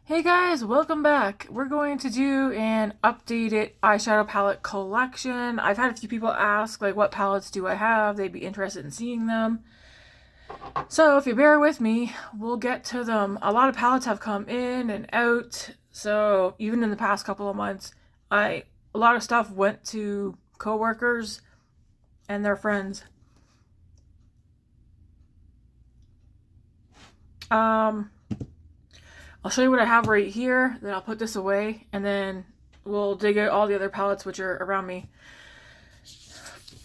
Hey guys, welcome back. We're going to do an updated eyeshadow palette collection. I've had a few people ask, like, what palettes do I have? They'd be interested in seeing them. So if you bear with me, we'll get to them. A lot of palettes have come in and out. So even in the past couple of months, a lot of stuff went to coworkers and their friends. I'll show you what I have right here, then I'll put this away, and then we'll dig out all the other palettes which are around me.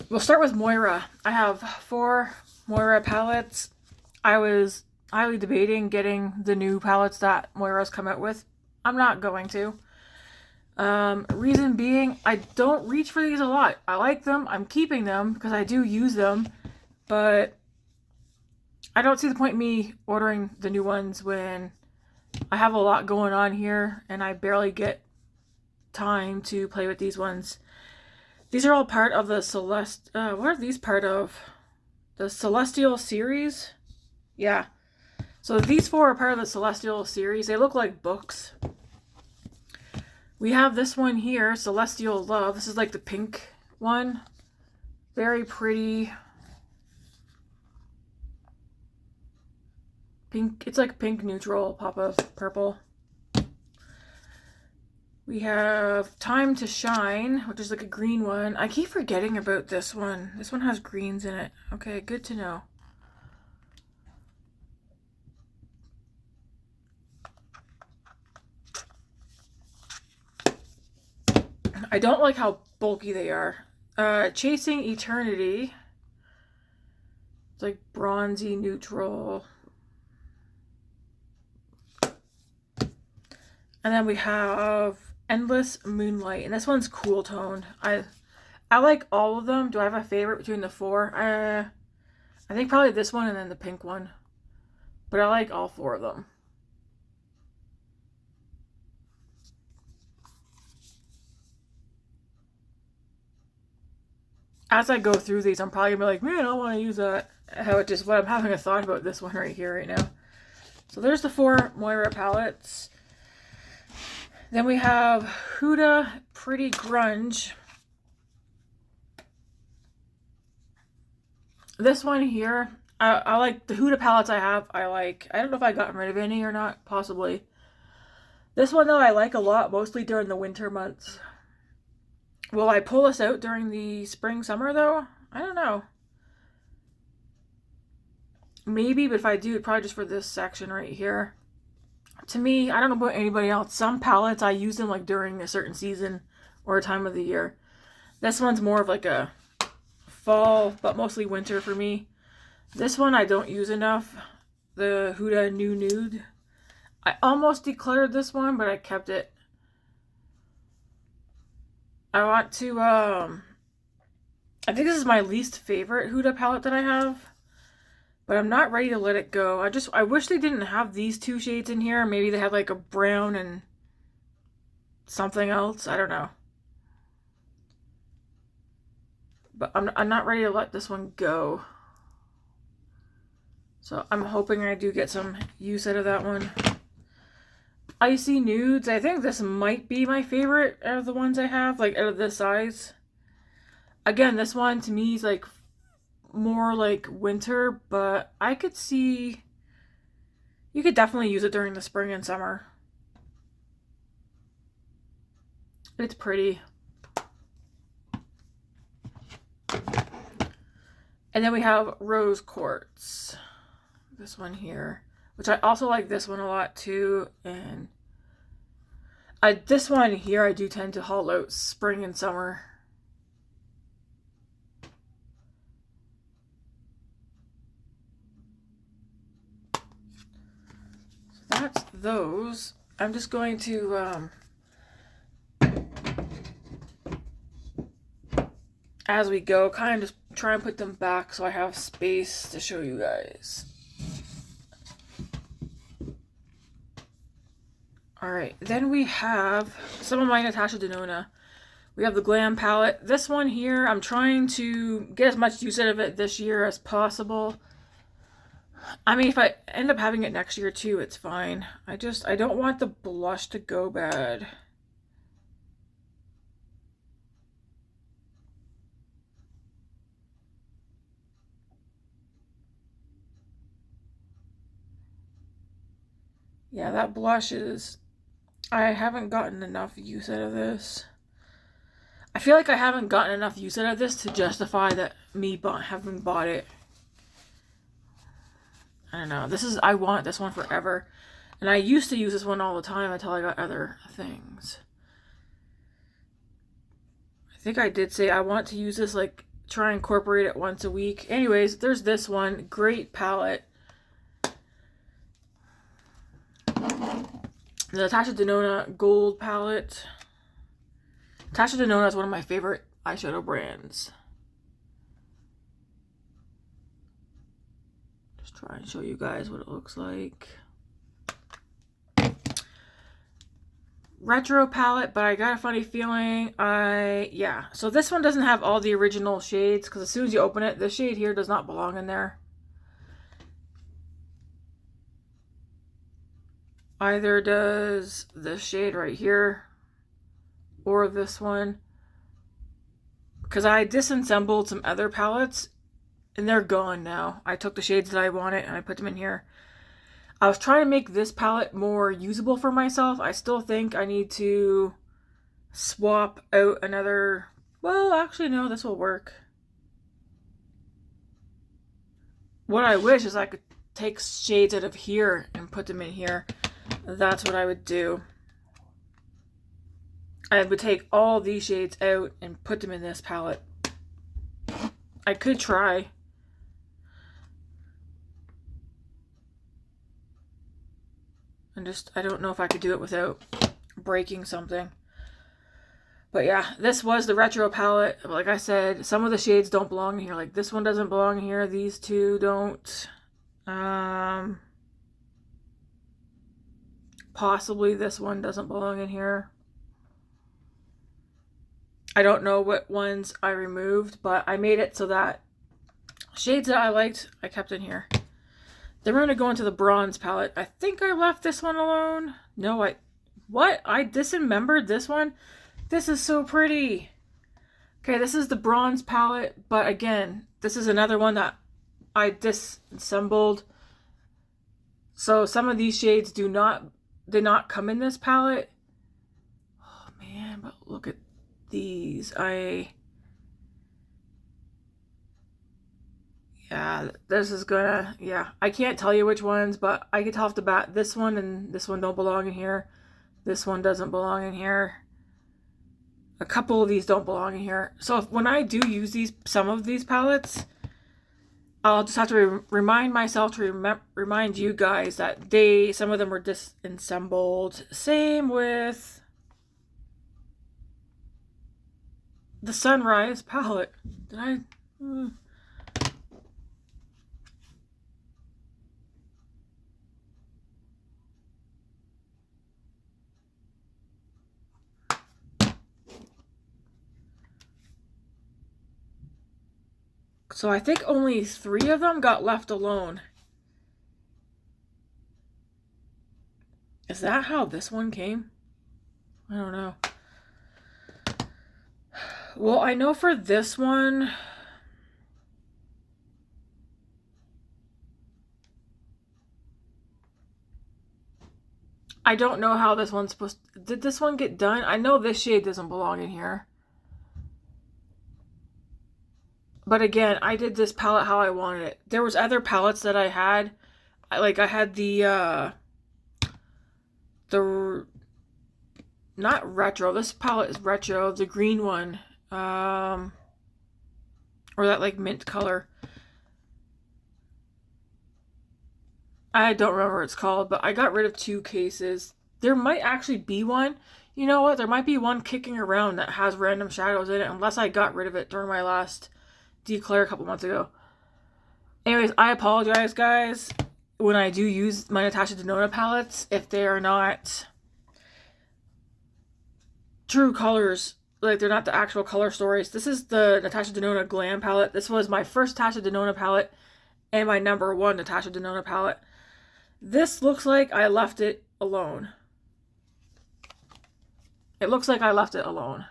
We'll start with Moira. I have 4 Moira palettes. I was highly debating getting the new palettes that Moira's come out with. I'm not going to. Reason being, I don't reach for these a lot. I like them, I'm keeping them because I do use them, but I don't see the point in me ordering the new ones when I have a lot going on here and I barely get time to play with these ones. These are all part of the what are these part of? The Celestial series? Yeah. So these 4 are part of the Celestial series. They look like books. We have this one here, Celestial Love. This is like the pink one. Very pretty. Pink, it's like pink neutral, pop of purple. We have Time to Shine, which is like a green one. I keep forgetting about this one. This one has greens in it. Okay, good to know. I don't like how bulky they are. Chasing Eternity. It's like bronzy neutral. And then we have Endless Moonlight, and this one's cool toned. I like all of them. Do I have a favorite between the 4? I think probably this one and then the pink one. But I like all 4 of them. As I go through these, I'm probably gonna be like, man, I don't want to use that. What I'm having a thought about this one right here, right now. So there's the 4 Moira palettes. Then we have Huda Pretty Grunge. This one here, I like the Huda palettes I have. I don't know if I got rid of any or not, possibly. This one though, I like a lot, mostly during the winter months. Will I pull this out during the spring, summer though? I don't know. Maybe, but if I do, it's probably just for this section right here. To me, I don't know about anybody else, some palettes I use them like during a certain season or a time of the year. This one's more of like a fall, but mostly winter for me. This one I don't use enough. The Huda New Nude. I almost decluttered this one, but I kept it. I want to, I think this is my least favorite Huda palette that I have. But I'm not ready to let it go. I wish they didn't have these 2 shades in here. Maybe they had like a brown and something else. I don't know. But I'm not ready to let this one go. So I'm hoping I do get some use out of that one. Icy Nudes. I think this might be my favorite out of the ones I have, like out of this size. Again, this one to me is like more like winter, but I could see you could definitely use it during the spring and summer. It's pretty. And then we have Rose Quartz. This one here, which I also like this one a lot too. And this one here I do tend to haul out spring and summer. That's those. I'm just going to, as we go, kind of just try and put them back so I have space to show you guys. Alright, then we have some of my Natasha Denona. We have the Glam palette. This one here, I'm trying to get as much use out of it this year as possible. I mean, if I end up having it next year too, it's fine. I don't want the blush to go bad. Yeah, that blush is... I haven't gotten enough use out of this. I feel like I haven't gotten enough use out of this to justify that me having bought it. I don't know. I want this one forever. And I used to use this one all the time until I got other things. I think I did say I want to use this, like, try and incorporate it once a week. Anyways, there's this one. Great palette. The Natasha Denona Gold palette. Natasha Denona is one of my favorite eyeshadow brands. Just try and show you guys what it looks like. Retro palette, but I got a funny feeling yeah. So this one doesn't have all the original shades, because as soon as you open it, the shade here does not belong in there. Either does this shade right here or this one, because I disassembled some other palettes and they're gone now. I took the shades that I wanted and I put them in here. I was trying to make this palette more usable for myself. I still think I need to swap out another... Well, actually, no, this will work. What I wish is I could take shades out of here and put them in here. That's what I would do. I would take all these shades out and put them in this palette. I could try. I don't know if I could do it without breaking something. But yeah, this was the retro palette. Like I said, some of the shades don't belong in here. Like this one doesn't belong in here. These two don't. Possibly this one doesn't belong in here. I don't know what ones I removed, but I made it so that shades that I liked, I kept in here. Then we're going to go into the bronze palette. I think I left this one alone. No, what? I dismembered this one? This is so pretty. Okay, this is the bronze palette, but again, this is another one that I disassembled. So some of these shades did not come in this palette. Oh man, but look at these. Yeah, this is gonna, yeah. I can't tell you which ones, but I can tell off the bat, this one and this one don't belong in here. This one doesn't belong in here. A couple of these don't belong in here. So when I do use some of these palettes, I'll just have to remind myself to remind you guys that some of them were disassembled. Same with the Sunrise palette. Did I... So I think only 3 of them got left alone. Is that how this one came? I don't know. Well, I know for this one... I don't know how this one's supposed to... Did this one get done? I know this shade doesn't belong in here. But again, I did this palette how I wanted it. There was other palettes that I had. I had the not retro. This palette is retro. The green one. Or that like mint color. I don't remember what it's called, but I got rid of 2 cases. There might actually be one. You know what? There might be one kicking around that has random shadows in it, unless I got rid of it during my last declare a couple months ago. Anyways, I apologize, guys, when I do use my Natasha Denona palettes, if they are not true colors, like they're not the actual color stories. This is the Natasha Denona Glam palette. This was my first Natasha Denona palette, and my #1 Natasha Denona palette. This looks like I left it alone. It looks like I left it alone.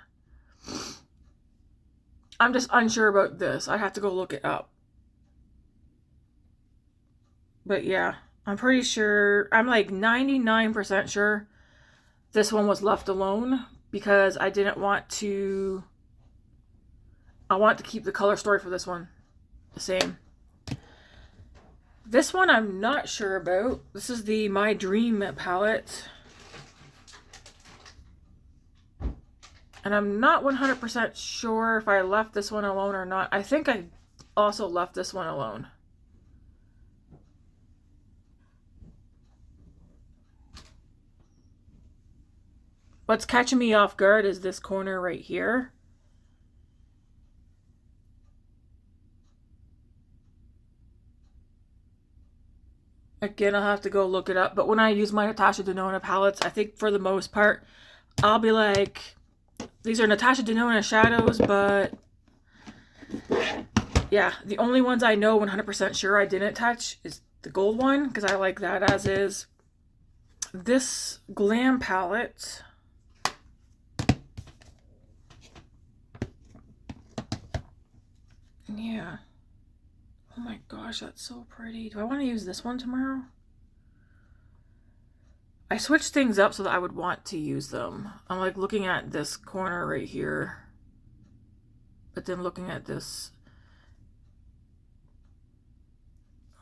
I'm just unsure about this. I have to go look it up. But yeah, I'm pretty sure, I'm like 99% sure this one was left alone because I didn't want to, I want to keep the color story for this one the same. This one I'm not sure about. This is the My Dream palette. And I'm not 100% sure if I left this one alone or not. I think I also left this one alone. What's catching me off guard is this corner right here. Again, I'll have to go look it up. But when I use my Natasha Denona palettes, I think for the most part, I'll be like, these are Natasha Denona shadows, but yeah, the only ones I know 100% sure I didn't touch is the gold one, because I like that as is. This Glam palette, yeah. Oh my gosh, that's so pretty. Do I want to use this one tomorrow? I switched things up so that I would want to use them. I'm like looking at this corner right here, but then looking at this.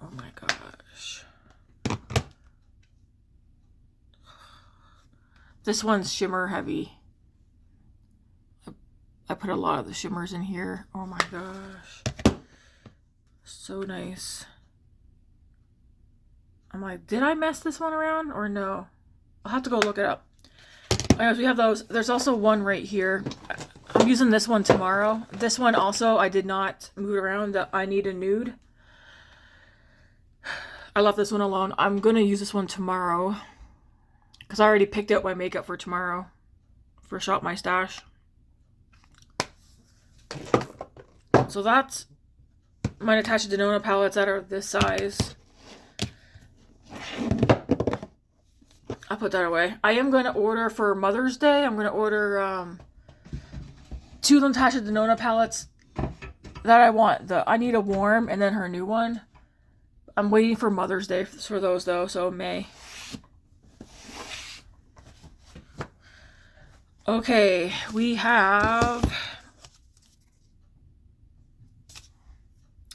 Oh my gosh. This one's shimmer heavy. I put a lot of the shimmers in here. Oh my gosh. So nice. I'm like, did I mess this one around or no? I'll have to go look it up. Anyways, we have those. There's also one right here. I'm using this one tomorrow. This one also, I did not move around. The I Need a Nude. I left this one alone. I'm going to use this one tomorrow because I already picked out my makeup for tomorrow for Shop My Stash. So that's my Natasha Denona palettes that are this size. I'll put that away. I am going to order for Mother's Day. I'm going to order 2 Natasha Denona palettes that I want. I Need a Warm and then her new one. I'm waiting for Mother's Day for those though, so May. Okay, we have...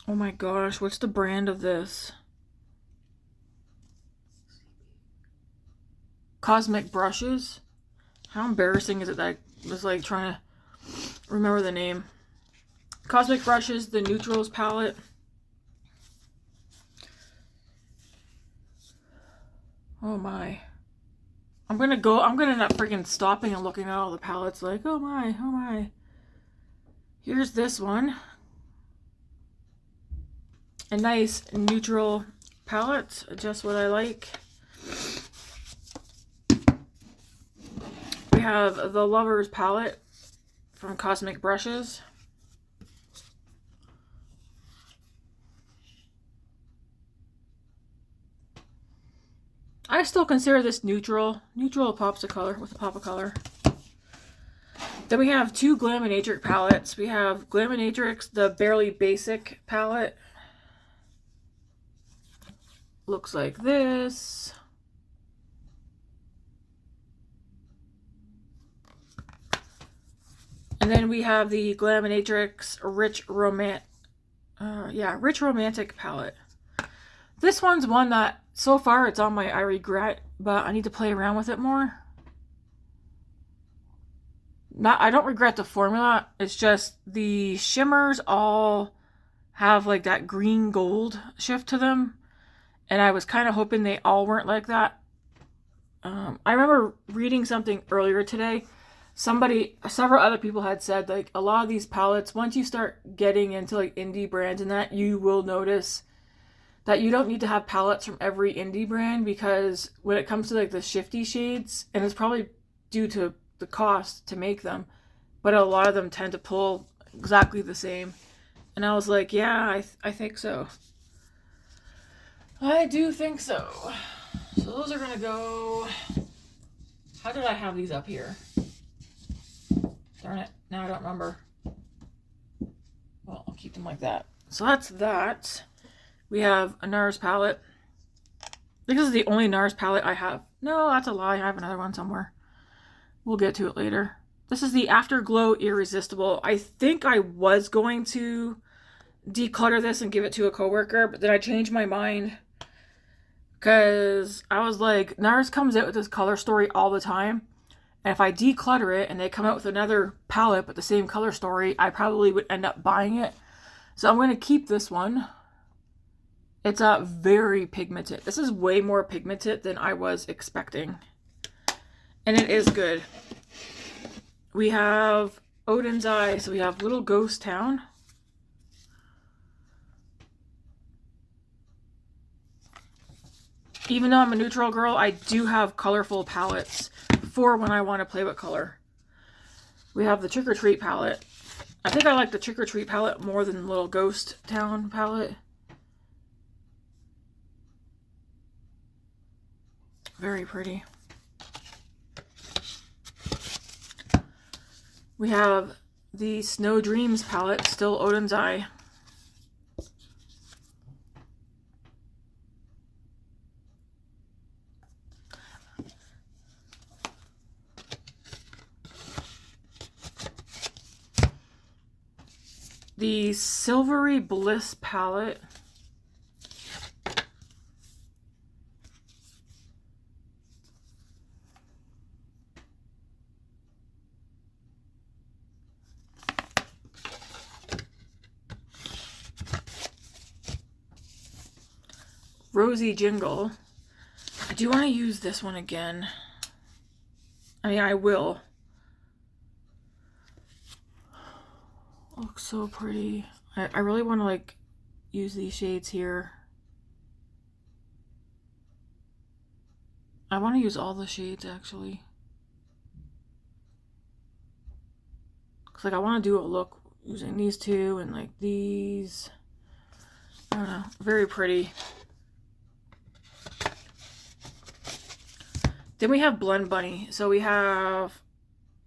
Oh my gosh, what's the brand of this? Cosmic Brushes. How embarrassing is it that I was like trying to remember the name. Cosmic Brushes, the Neutrals palette. Oh my. I'm gonna end up freaking stopping and looking at all the palettes like, oh my, oh my. Here's this one. A nice neutral palette, just what I like. We have the Lovers palette from Cosmic Brushes. I still consider this neutral. Neutral pops of color with a pop of color. Then we have 2 Glaminatrix palettes. We have Glaminatrix, the Barely Basic palette. Looks like this. And then we have the Glaminatrix Rich Romantic palette. This one's one that so far it's on my I regret, but I need to play around with it more. I don't regret the formula. It's just the shimmers all have like that green gold shift to them. And I was kind of hoping they all weren't like that. I remember reading something earlier today. Several other people had said like a lot of these palettes, once you start getting into like indie brands and that, you will notice that you don't need to have palettes from every indie brand, because when it comes to like the shifty shades, and it's probably due to the cost to make them, but a lot of them tend to pull exactly the same. And I was like, yeah, I think so. I do think so. So those are gonna go. How did I have these up here? Darn it, now I don't remember. Well, I'll keep them like that. So that's that. We have a NARS palette. This is the only NARS palette I have. No, that's a lie. I have another one somewhere. We'll get to it later. This is the Afterglow Irresistible. I think I was going to declutter this and give it to a coworker, but then I changed my mind because I was like, NARS comes out with this color story all the time, and if I declutter it and they come out with another palette but the same color story, I probably would end up buying it. So I'm going to keep this one. It's very pigmented. This is way more pigmented than I was expecting, and it is good. We have Odin's Eye, so we have Little Ghost Town. Even though I'm a neutral girl, I do have colorful palettes for when I want to play with color. We have the Trick or Treat palette. I think I like the Trick or Treat palette more than the Little Ghost Town palette. Very pretty. We have the Snow Dreams palette, still Odin's Eye. The Silvery Bliss palette. Rosy Jingle. I do want to use this one again. I mean, I will. Looks so pretty. I really want to like use these shades here. I want to use all the shades actually. Cause like I want to do a look using these two and like these. I don't know. Very pretty. Then we have Blend Bunny. So we have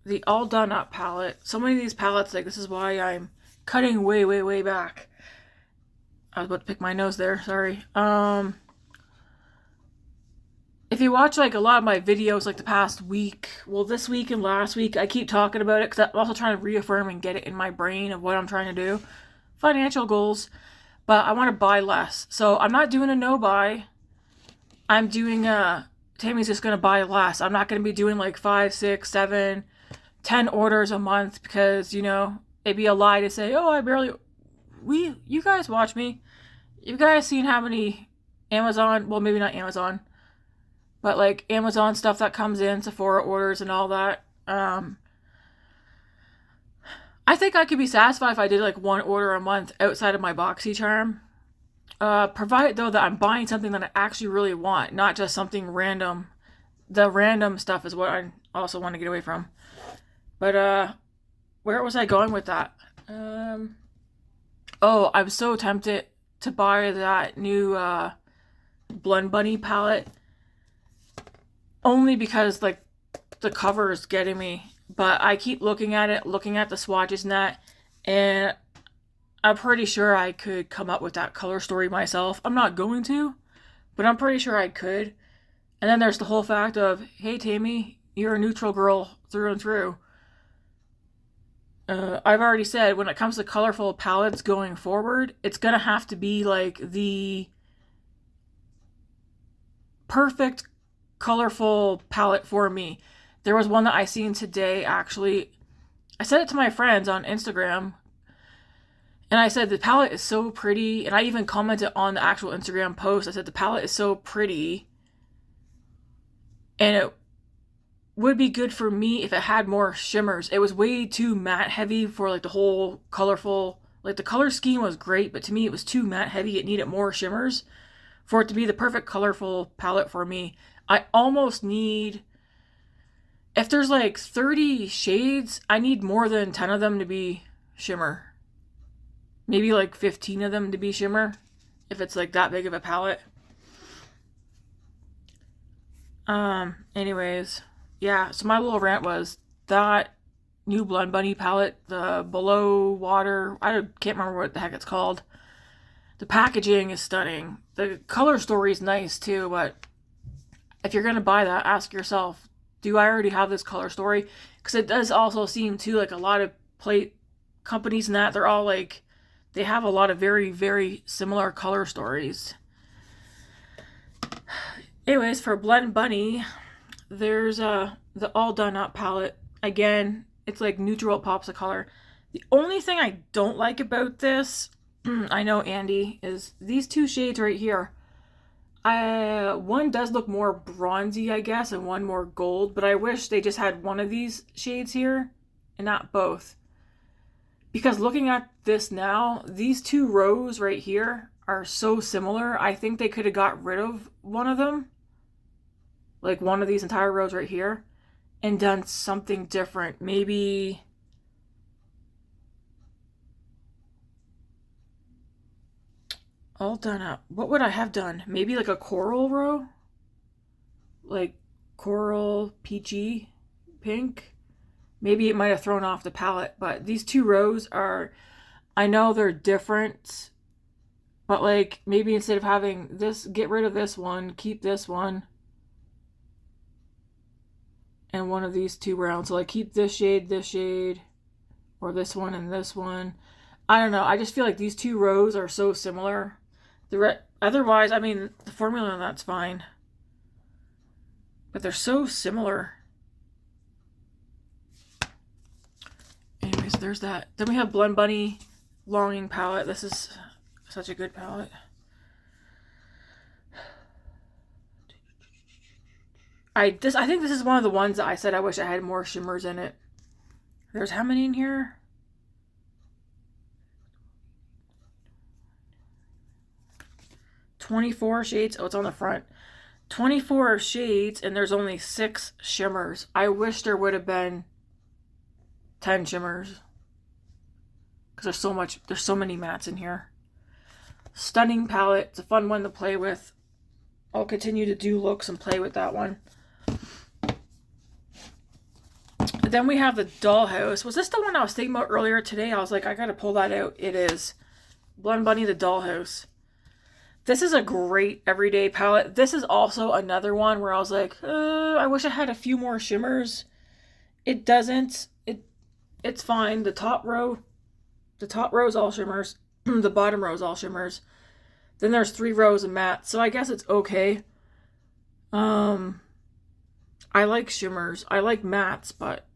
the All Done Up palette. So many of these palettes, like this is why I'm cutting way, way, way back. I was about to pick my nose there, sorry. If you watch like a lot of my videos like the past week, well this week and last week, I keep talking about it because I'm also trying to reaffirm and get it in my brain of what I'm trying to do. Financial goals. But I want to buy less. So I'm not doing a no buy. I'm doing Tammy's just going to buy less. I'm not going to be doing like 5, 6, 7, 10 orders a month because, you know, it'd be a lie to say, oh, I barely... You guys watch me. You guys seen how many Amazon... Well, maybe not Amazon. But like Amazon stuff that comes in, Sephora orders and all that. I think I could be satisfied if I did like 1 order a month outside of my BoxyCharm. Provided though that I'm buying something that I actually really want, not just something random. The random stuff is what I also want to get away from. But where was I going with that? Oh, I'm so tempted to buy that new Blend Bunny palette. Only because like the cover is getting me. But I keep looking at it, looking at the swatches and that, and I'm pretty sure I could come up with that color story myself. I'm not going to, but I'm pretty sure I could. And then there's the whole fact of, hey Tammy, you're a neutral girl through and through. I've already said, when it comes to colorful palettes going forward, it's going to have to be like the perfect colorful palette for me. There was one that I seen today, actually. I said it to my friends on Instagram. And I said, the palette is so pretty. And I even commented on the actual Instagram post. I said, the palette is so pretty. And it would be good for me if it had more shimmers. It was way too matte heavy for like the whole colorful. Like the color scheme was great, but to me it was too matte heavy. It needed more shimmers for it to be the perfect colorful palette for me. I almost need... If there's like 30 shades, I need more than 10 of them to be shimmer. Maybe like 15 of them to be shimmer, if it's like that big of a palette. Anyways, yeah, so my little rant was that new Blend Bunny palette, the Below Water, I can't remember what the heck it's called. The packaging is stunning. The color story is nice too, but if you're gonna buy that, ask yourself, do I already have this color story? Because it does also seem too like a lot of plate companies and that they're all like, they have a lot of very, very similar color stories. Anyways, for Blend Bunny, there's the All Done Up palette. Again, it's like neutral, pops of color. The only thing I don't like about this, I know Andy, is these two shades right here. One does look more bronzy, I guess, and one more gold, but I wish they just had one of these shades here and not both. Because looking at this now, these two rows right here are so similar. I think they could have got rid of one of them, like one of these entire rows right here, and done something different. Maybe All Done Up. What would I have done? Maybe like a coral row? Like coral, peachy, pink? Maybe it might have thrown off the palette, but these two rows are, I know they're different, but like maybe instead of having this, get rid of this one, keep this one, and one of these two rounds. So like keep this shade, or this one and this one. I don't know. I just feel like these two rows are so similar. Otherwise, I mean, the formula on that's fine. But they're so similar. Anyways, there's that. Then we have Blend Bunny Longing palette. This is such a good palette. I think this is one of the ones that I said I wish I had more shimmers in it. There's how many in here? $24 shades. Oh, it's on the front. 24 shades, and there's only 6 shimmers. I wish there would have been 10 shimmers. Because there's so many mattes in here. Stunning palette. It's a fun one to play with. I'll continue to do looks and play with that one. Then we have the Dollhouse. Was this the one I was thinking about earlier today? I was like, I gotta pull that out. It is. Blend Bunny the Dollhouse. This is a great everyday palette. This is also another one where I was like, I wish I had a few more shimmers. It doesn't. It's fine. The top row is all shimmers. The bottom row is all shimmers. Then there's 3 rows of matte. So I guess it's okay. I like shimmers. I like mattes, but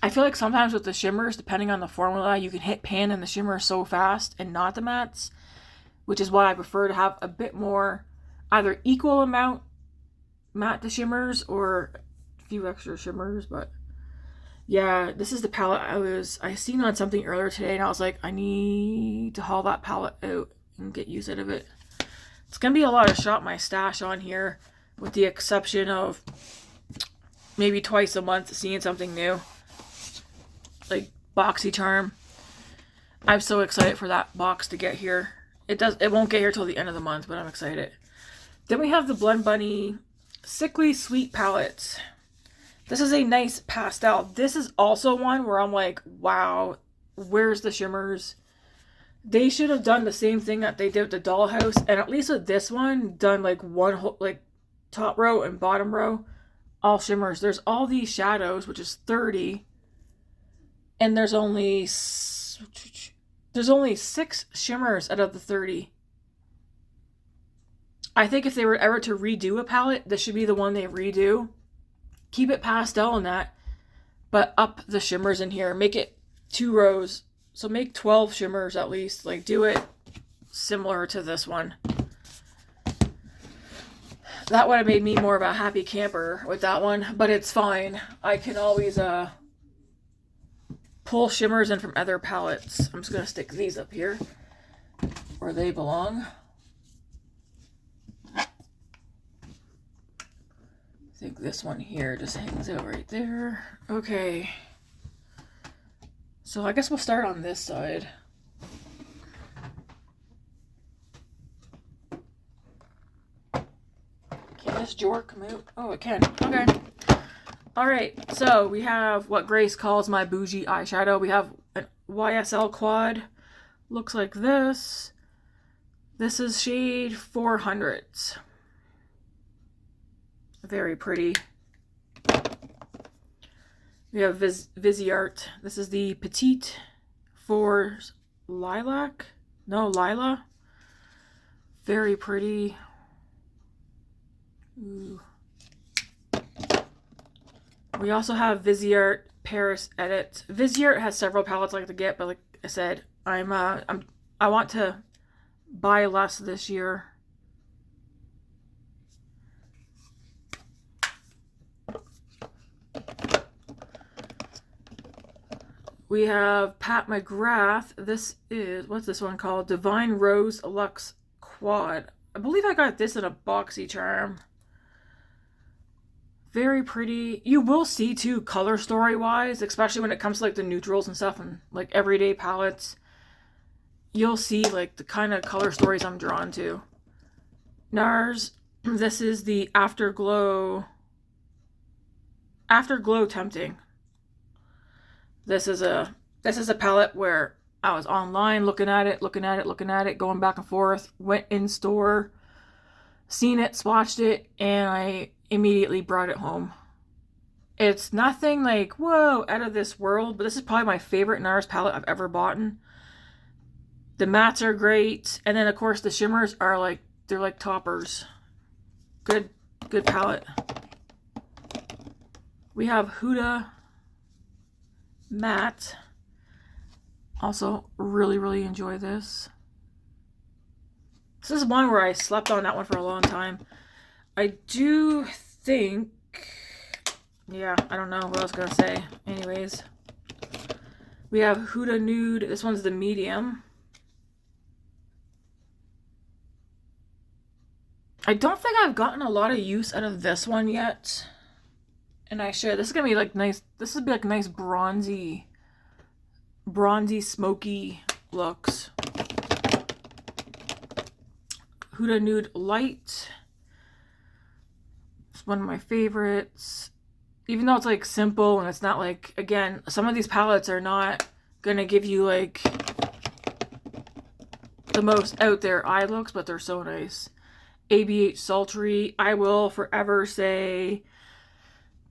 I feel like sometimes with the shimmers, depending on the formula, you can hit pan in the shimmer so fast and not the mattes, which is why I prefer to have a bit more, either equal amount matte to shimmers or a few extra shimmers. But yeah, this is the palette I seen on something earlier today, and I was like, I need to haul that palette out and get use out of it. It's gonna be a lot of Shop My Stash on here, with the exception of maybe twice a month seeing something new, like BoxyCharm. I'm so excited for that box to get here. It won't get here till the end of the month, but I'm excited. Then we have the Blend Bunny Sickly Sweet palette. This is a nice pastel. This is also one where I'm like, wow, where's the shimmers? They should have done the same thing that they did with the Dollhouse, and at least with this one, done like one whole, like top row and bottom row, all shimmers. There's all these shadows, which is 30, and there's only 6 shimmers out of the 30. I think if they were ever to redo a palette, this should be the one they redo. Keep it pastel in that, but up the shimmers in here. Make it 2 rows. So make 12 shimmers at least. Like, do it similar to this one. That would have made me more of a happy camper with that one, but it's fine. I can always pull shimmers in from other palettes. I'm just going to stick these up here where they belong. I think this one here just hangs out right there. Okay. So I guess we'll start on this side. Okay, this this drawer come out? Oh, it can. Okay. Alright, so we have what Grace calls my bougie eyeshadow. We have an YSL quad. Looks like this. This is shade 400. Very pretty. We have Viseart. This is the Petite for Lilac. No, Lila. Very pretty. Ooh. We also have Viseart Paris Edit. Viseart has several palettes I like to get, but like I said, I want to buy less this year. We have Pat McGrath. This is, what's this one called? Divine Rose Luxe Quad. I believe I got this in a BoxyCharm. Very pretty. You will see too, color story wise, especially when it comes to like the neutrals and stuff and like everyday palettes. You'll see like the kind of color stories I'm drawn to. NARS, this is the Afterglow Tempting. This is a palette where I was online looking at it, going back and forth, went in store, seen it, swatched it, and I immediately brought it home. It's nothing like, whoa, out of this world, but this is probably my favorite NARS palette I've ever bought. The mattes are great, and then of course the shimmers are like, they're like toppers. Good palette. We have Huda Matte. Also really enjoy this. This is one where I slept on that one for a long time. I do think, yeah, I don't know what I was gonna say. Anyways, we have Huda Nude. This one's the medium. I don't think I've gotten a lot of use out of this one yet. And I should. This is gonna be like nice. This would be like nice bronzy, smoky looks. Huda Nude Light. It's one of my favorites. Even though it's like simple and it's not like, again, some of these palettes are not gonna give you like the most out there eye looks, but they're so nice. ABH Sultry. I will forever say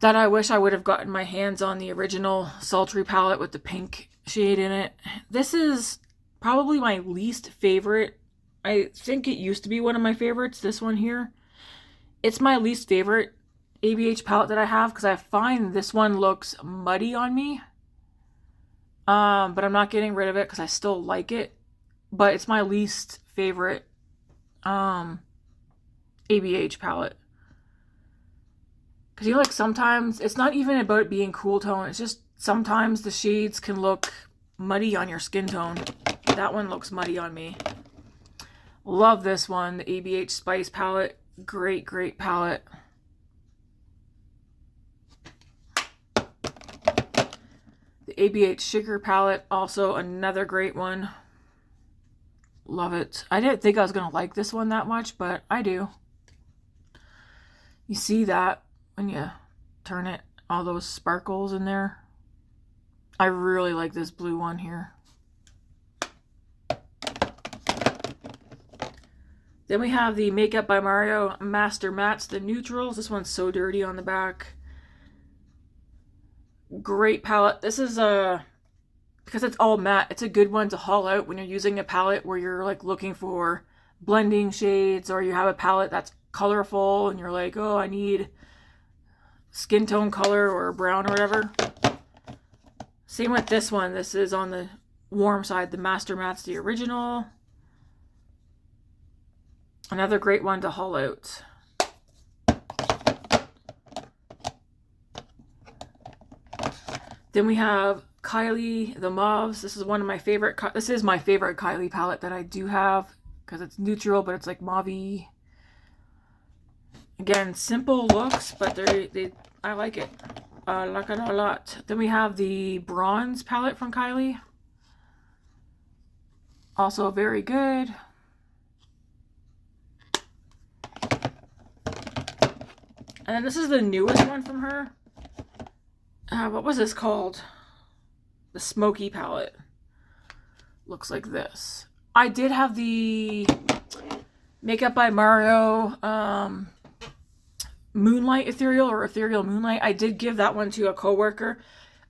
that I wish I would have gotten my hands on the original Sultry palette with the pink shade in it. This is probably my least favorite. I think it used to be one of my favorites, this one here. It's my least favorite ABH palette that I have because I find this one looks muddy on me. But I'm not getting rid of it because I still like it. But it's my least favorite ABH palette. Because you know, like sometimes, it's not even about it being cool tone. It's just sometimes the shades can look muddy on your skin tone. That one looks muddy on me. Love this one, the ABH Spice palette. Great palette. The ABH Sugar palette, also another great one. Love it. I didn't think I was going to like this one that much, but I do. You see that when you turn it, all those sparkles in there. I really like this blue one here. Then we have the Makeup by Mario Master Mattes, the neutrals. This one's so dirty on the back. Great palette. This is because it's all matte, it's a good one to haul out when you're using a palette where you're like looking for blending shades, or you have a palette that's colorful and you're like, oh, I need skin tone color or brown or whatever. Same with this one. This is on the warm side, the Master Mattes, the original. Another great one to haul out. Then we have Kylie, the Mauves. This is one of my favorite. This is my favorite Kylie palette that I do have because it's neutral, but it's like mauve-y. Again, simple looks, but I like it. I like it a lot. Then we have the Bronze palette from Kylie. Also very good. And then this is the newest one from her. What was this called? The Smoky palette. Looks like this. I did have the Makeup by Mario Moonlight Ethereal, or Ethereal Moonlight. I did give that one to a coworker.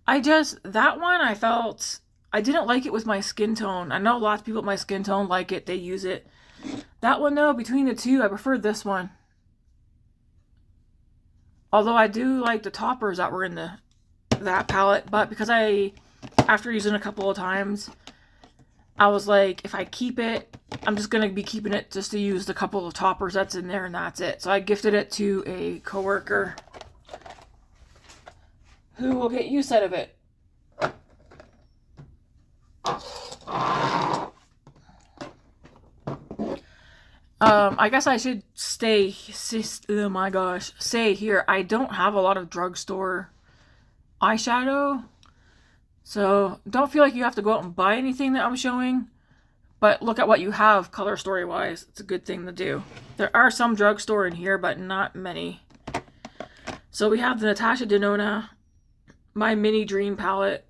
That one I felt, I didn't like it with my skin tone. I know lots of people with my skin tone like it, they use it. That one though, between the two, I preferred this one. Although I do like the toppers that were in that palette, but because after using it a couple of times, I was like, if I keep it, I'm just going to be keeping it just to use the couple of toppers that's in there, and that's it. So I gifted it to a coworker who will get use out of it. I guess I should say here, I don't have a lot of drugstore eyeshadow. So don't feel like you have to go out and buy anything that I'm showing, but look at what you have color story wise. It's a good thing to do. There are some drugstore in here, but not many. So we have the Natasha Denona, my mini dream palette.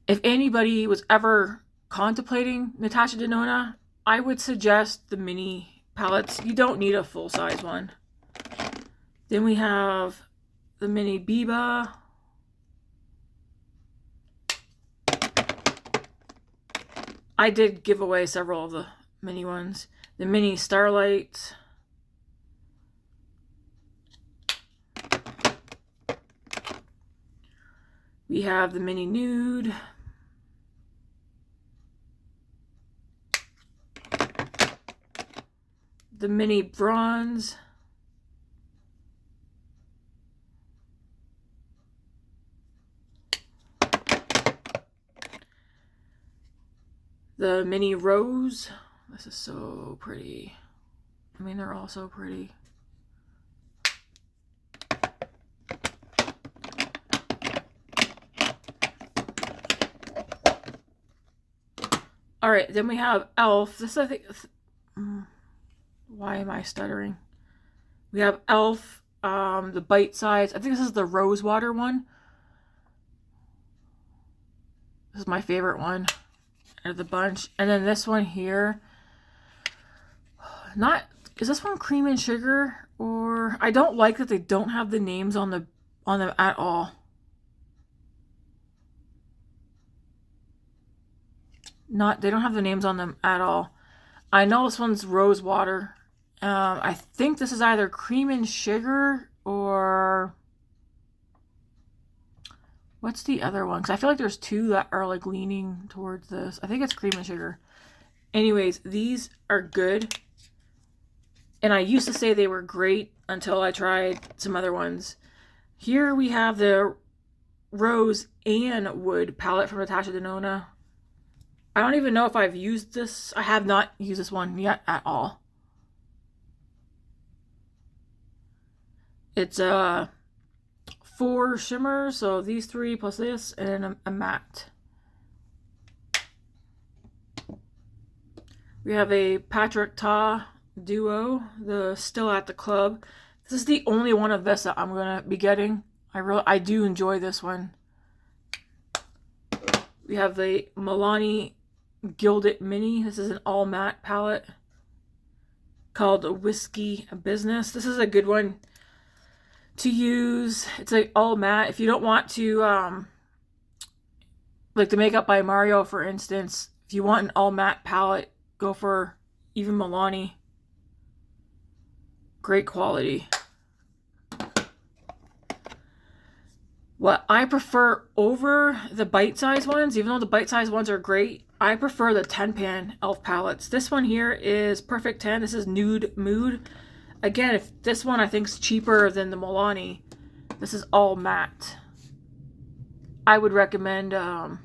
If anybody was ever contemplating Natasha Denona, I would suggest the mini palettes. You don't need a full-size one. Then we have the mini Biba. I did give away several of the mini ones. The mini Starlight. We have the mini Nude. The mini Bronze. The mini Rose. This is so pretty. I mean, they're all so pretty. All right, then we have e.l.f. This, I think, why am I stuttering? We have e.l.f. The bite size. I think this is the rose water one. This is my favorite one out of the bunch. And then this one here. Is this one cream and sugar? Or I don't like that they don't have the names on them at all. They don't have the names on them at all. I know this one's rose water. I think this is either cream and sugar or what's the other one? Because I feel like there's two that are like leaning towards this. I think it's cream and sugar. Anyways, these are good. And I used to say they were great until I tried some other ones. Here we have the Rose and Wood palette from Natasha Denona. I don't even know if I've used this. I have not used this one yet at all. It's 4 shimmers, so these 3 plus this, and a matte. We have a Patrick Ta duo, the Still at the Club. This is the only one of this that I'm gonna be getting. I do enjoy this one. We have the Milani Gilded Mini. This is an all matte palette called Whiskey Business. This is a good one to use. It's like all matte. If you don't want to, like the Makeup by Mario, for instance, if you want an all matte palette, go for even Milani. Great quality. What I prefer over the bite-sized ones, even though the bite-sized ones are great, I prefer the 10-pan e.l.f. palettes. This one here is Perfect 10. This is Nude Mood. Again, if this one I think is cheaper than the Milani, this is all matte. I would recommend the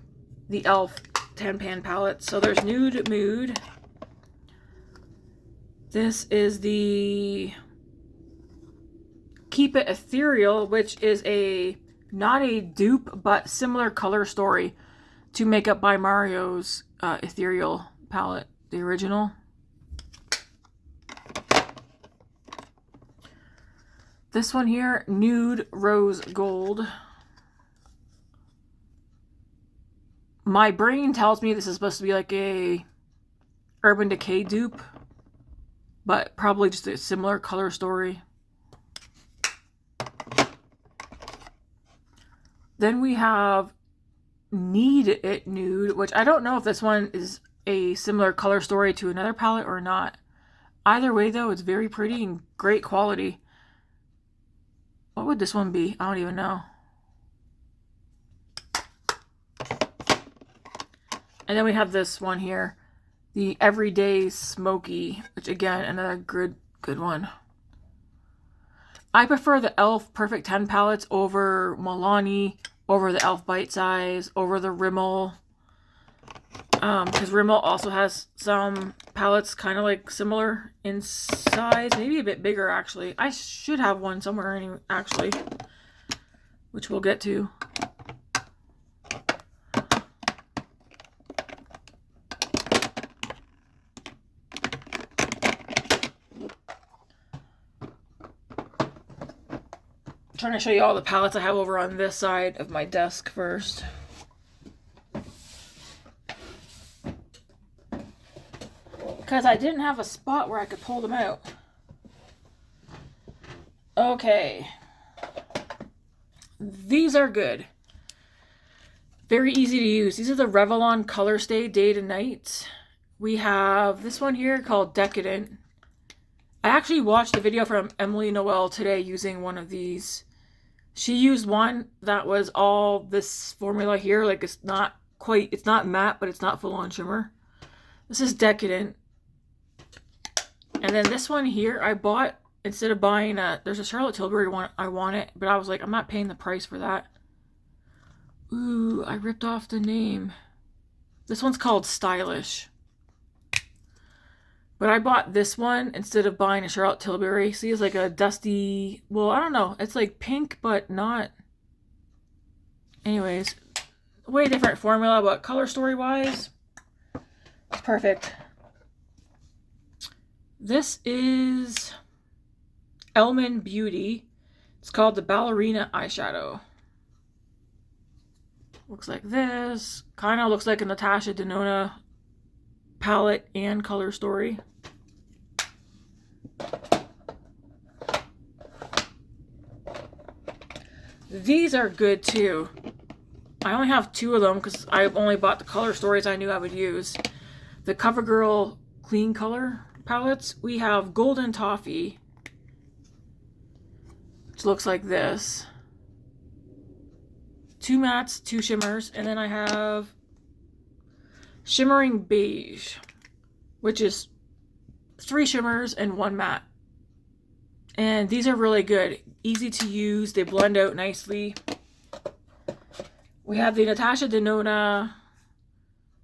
e.l.f. 10-pan palette. So there's Nude Mood. This is the Keep It Ethereal, which is not a dupe, but similar color story to Makeup by Mario's Ethereal palette, the original. This one here, Nude Rose Gold. My brain tells me this is supposed to be like a Urban Decay dupe, but probably just a similar color story. Then we have Need It Nude, which I don't know if this one is a similar color story to another palette or not. Either way though, it's very pretty and great quality. What would this one be? I don't even know. And then we have this one here, the Everyday Smoky, which again, another good one. I prefer the e.l.f. Perfect 10 palettes over Milani, over the e.l.f. Bite Size, over the Rimmel. Because Rimmel also has some palettes kind of like similar in size, maybe a bit bigger actually. I should have one somewhere actually, which we'll get to. I'm trying to show you all the palettes I have over on this side of my desk first. Because I didn't have a spot where I could pull them out. Okay. These are good. Very easy to use. These are the Revlon Color Stay Day to Night. We have this one here called Decadent. I actually watched a video from Emily Noel today using one of these. She used one that was all this formula here. Like it's not matte, but it's not full on shimmer. This is Decadent. And then this one here, I bought, instead of buying there's a Charlotte Tilbury one, I want it, but I was like, I'm not paying the price for that. Ooh, I ripped off the name. This one's called Stylish. But I bought this one instead of buying a Charlotte Tilbury. See, it's like a dusty, well, I don't know. It's like pink, but not. Anyways, way different formula, but color story-wise, it's perfect. This is Huda Beauty. It's called the Ballerina Eyeshadow. Looks like this. Kind of looks like a Natasha Denona palette and color story. These are good too. I only have 2 of them because I only bought the color stories I knew I would use. The CoverGirl Clean Color palettes. We have Golden Toffee, which looks like this. 2 mattes, 2 shimmers, and then I have Shimmering Beige, which is 3 shimmers and 1 matte. And these are really good. Easy to use. They blend out nicely. We have the Natasha Denona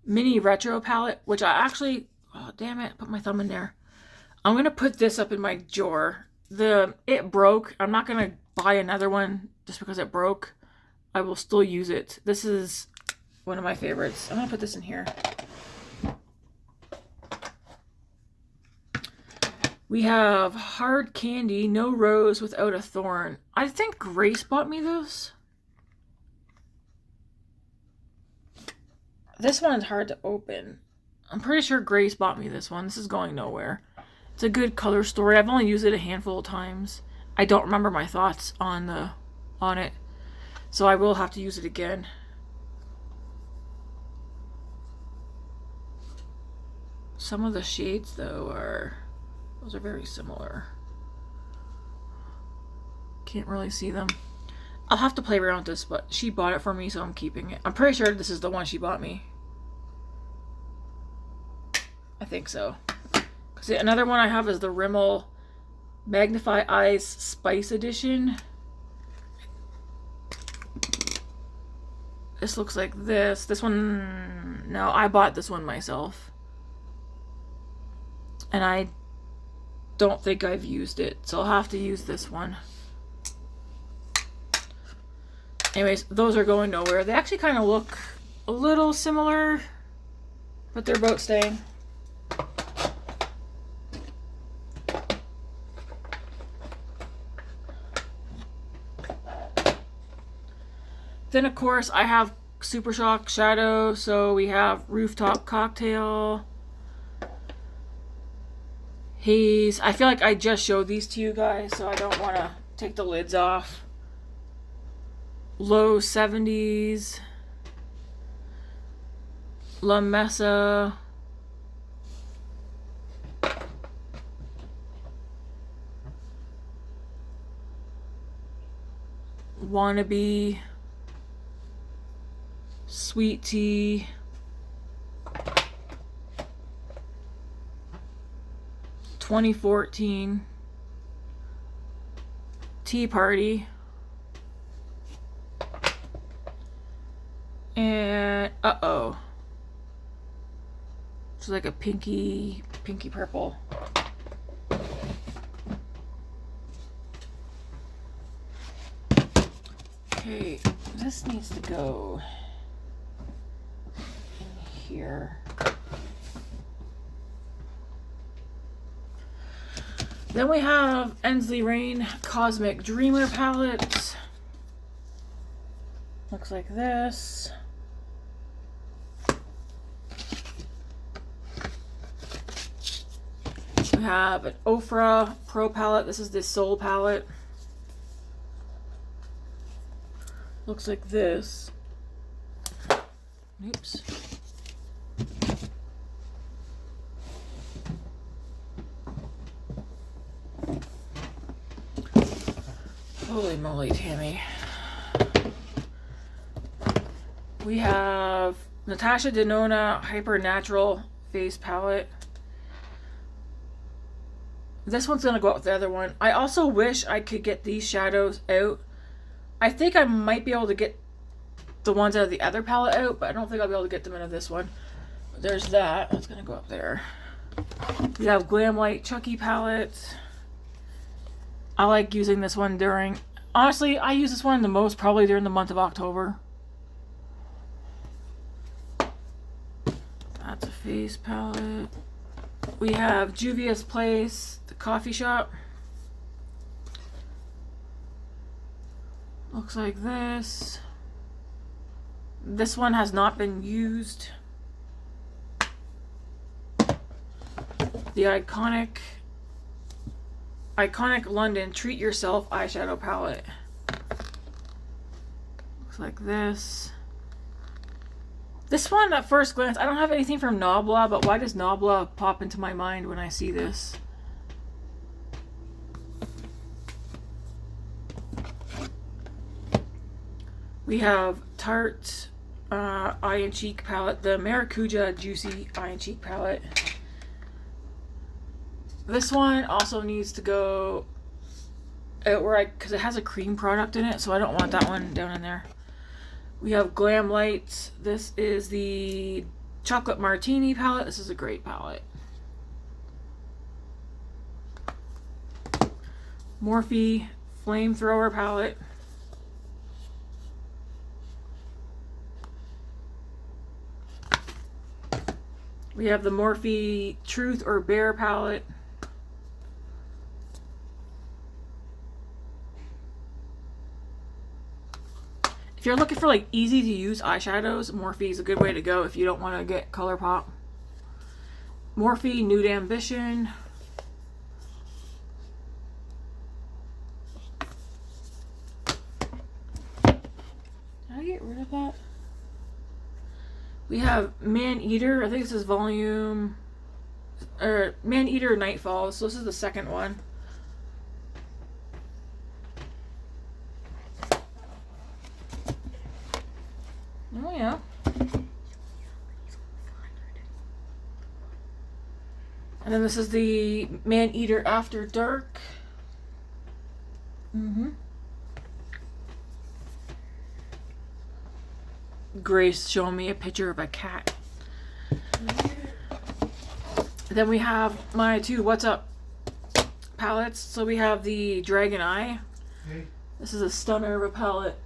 Mini Retro palette, which I actually, oh damn it, put my thumb in there. I'm going to put this up in my drawer. It broke. I'm not going to buy another one just because it broke. I will still use it. This is one of my favorites. I'm going to put this in here. We have Hard Candy, No Rose Without a Thorn. I think Grace bought me this. This one is hard to open. I'm pretty sure Grace bought me this one. This is going nowhere. It's a good color story. I've only used it a handful of times. I don't remember my thoughts on it. So I will have to use it again. Some of the shades though those are very similar. Can't really see them. I'll have to play around with this, but she bought it for me, so I'm keeping it. I'm pretty sure this is the one she bought me. I think so. See, another one I have is the Rimmel Magnify Eyes Spice Edition. This looks like this. This one, no, I bought this one myself. And I don't think I've used it, so I'll have to use this one. Anyways, those are going nowhere. They actually kind of look a little similar, but they're both staying. Then of course I have Super Shock Shadow, so we have Rooftop Cocktail, Haze. I feel like I just showed these to you guys, so I don't want to take the lids off. Low 70s, La Mesa, Wannabe, Sweet Tea, (2014) Tea Party, and it's like a pinky purple. Okay, this needs to go in here. Then we have Endsley Rain Cosmic Dreamer palette. Looks like this. We have an Ofra Pro palette. This is the Soul palette. Looks like this. Oops. Holy moly, Tammy. We have Natasha Denona Hyper Natural Face Palette. This one's going to go out with the other one. I also wish I could get these shadows out. I think I might be able to get the ones out of the other palette out, but I don't think I'll be able to get them into this one. But there's that. That's going to go up there. We have Glamlight Chucky palette. I like using this one during... Honestly, I use this one the most probably during the month of October. That's a face palette. We have Juvia's Place, the coffee shop. Looks like this. This one has not been used. The Iconic London Treat Yourself eyeshadow palette. Looks like this. This one, at first glance, I don't have anything from Nobla, but why does Nobla pop into my mind when I see this? We have Tarte Eye and Cheek palette, the Maracuja Juicy Eye and Cheek palette. This one also needs to go out where because it has a cream product in it, so I don't want that one down in there. We have Glamlight. This is the Chocolate Martini palette. This is a great palette. Morphe Flamethrower palette. We have the Morphe Truth or Bear palette. If you're looking for like easy to use eyeshadows, Morphe is a good way to go if you don't want to get color pop. Morphe Nude Ambition. Did I get rid of that? We have Man Eater. I think this is volume, or Man Eater Nightfall. So this is the second one. Oh yeah. And then this is the Man Eater After Dark. Grace showing me a picture of a cat. Then we have my two What's Up palettes. So we have the Dragon Eye. This is a stunner of a palette.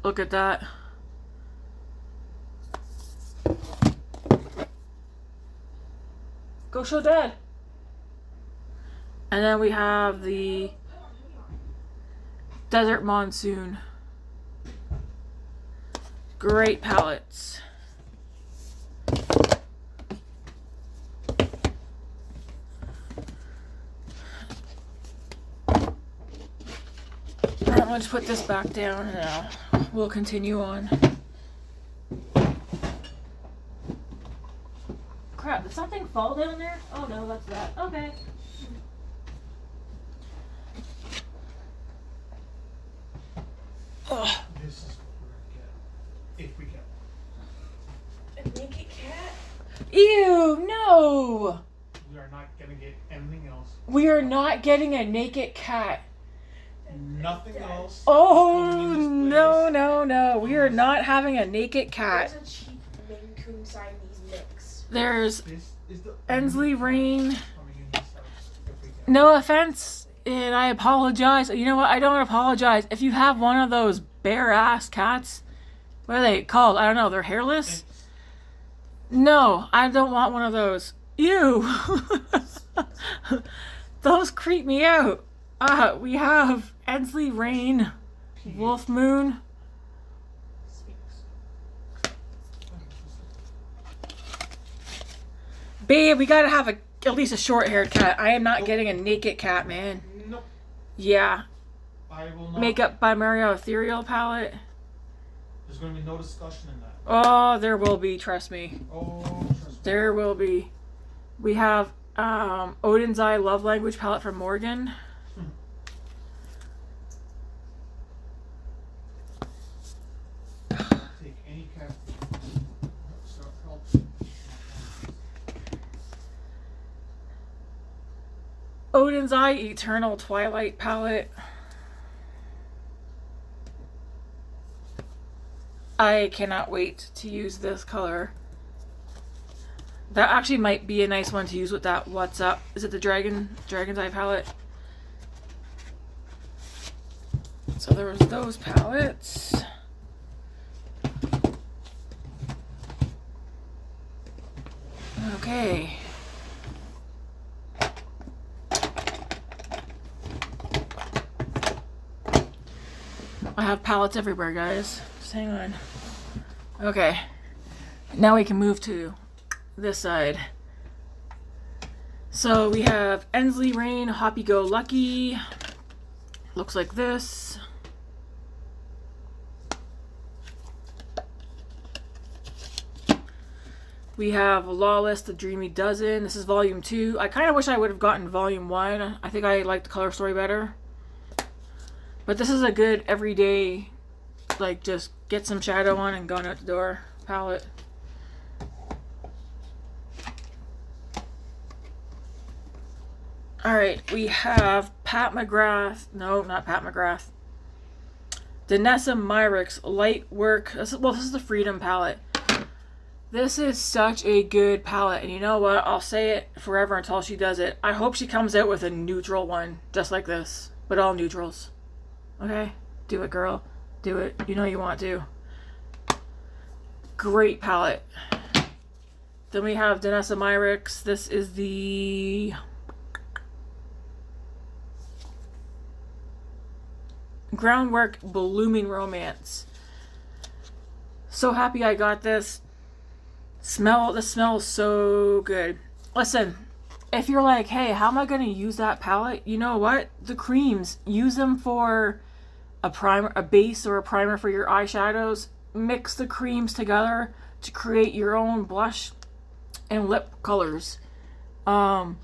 Look at that. Go show Dad. And then we have the Desert Monsoon. Great palettes. I'm going to put this back down and now we'll continue on. Crap, did something fall down there? Oh no, that's that. Okay. Ugh. This is what we're gonna get. If we get A naked cat? Ew, no! we are not gonna get anything else. We are not getting a naked cat. Nothing else. Oh, is coming in this no, place. no, no. We are not having a naked cat. There's a cheap Maine Coon Siamese mix. There's This is the Endsley Rain. coming in this house. If we get No offense, and I apologize. You know what? I don't apologize. If you have one of those bare-ass cats, what are they called? I don't know. They're hairless? No, I don't want one of those. Ew. Those creep me out. We have Endsley Rain, Wolf Moon. Babe, we gotta have at least a short-haired cat. I am not getting a naked cat, man. Nope. Yeah. I will not. Makeup by Mario Ethereal palette. There's gonna be no discussion in that. Oh, there will be, trust me. Oh, trust me. There will be. We have Odin's Eye Love Language palette from Morgan. Take any cat. So help. Odin's Eye Eternal Twilight palette. I cannot wait to use this color. That actually might be a nice one to use with that What's Up. Is it the Dragon's Eye palette? So there was those palettes. Okay. I have palettes everywhere, guys. Just hang on. Okay. Now we can move to this side. So we have Endsley Rain, Hoppy Go Lucky. Looks like this. We have Lawless, The Dreamy Dozen. This is volume 2. I kind of wish I would have gotten volume 1. I think I like the color story better. But this is a good everyday, like, just get some shadow on and going out the door palette. Alright, we have Pat McGrath. No, not Pat McGrath. Natasha Light Work. This is the Freedom palette. This is such a good palette. And you know what? I'll say it forever until she does it. I hope she comes out with a neutral one. Just like this. But all neutrals. Okay? Do it, girl. Do it. You know you want to. Great palette. Then we have Natasha. This is the Groundwork Blooming Romance. So happy I got this. The smell is so good. Listen, if you're like, hey, how am I going to use that palette? You know what? The creams. Use them for a primer, a base or a primer for your eyeshadows. Mix the creams together to create your own blush and lip colors. The